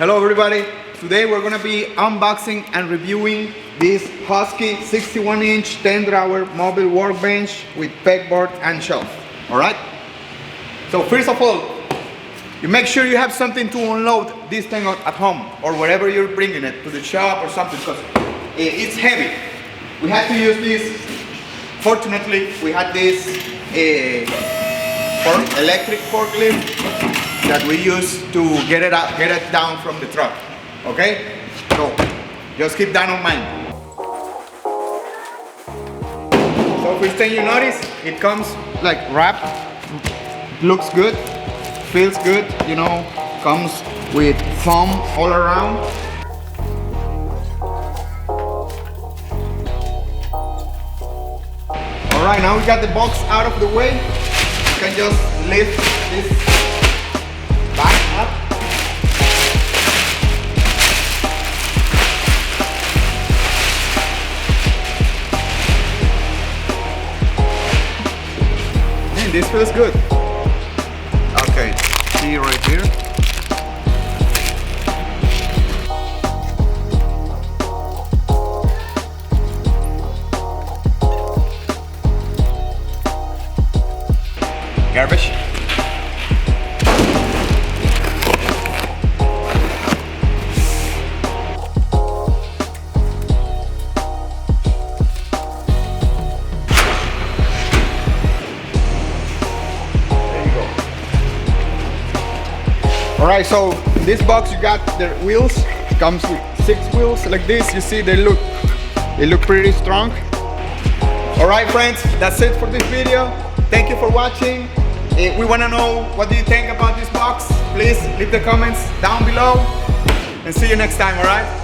Hello everybody, today we're going to be unboxing and reviewing this Husky 61-inch 10-drawer mobile workbench with pegboard and shelf. Alright? So first of all, you make sure you have something to unload this thing at home or wherever you're bringing it, to the shop or something, because it's heavy. We had to use this. Fortunately, we had this electric forklift that we use to get it down from the truck. Okay? So just keep that in mind. So first thing you notice, it comes like wrapped. Looks good, feels good, you know, comes with foam all around. Alright, now we got the box out of the way. You can just lift this back up. Man, this feels good. Okay, see right here. Garbage. Alright, so in this box you got the wheels. It comes with 6 wheels like this. You see they look pretty strong. Alright friends, that's it for this video. Thank you for watching. We want to know what do you think about this box. Please leave the comments down below and see you next time, alright?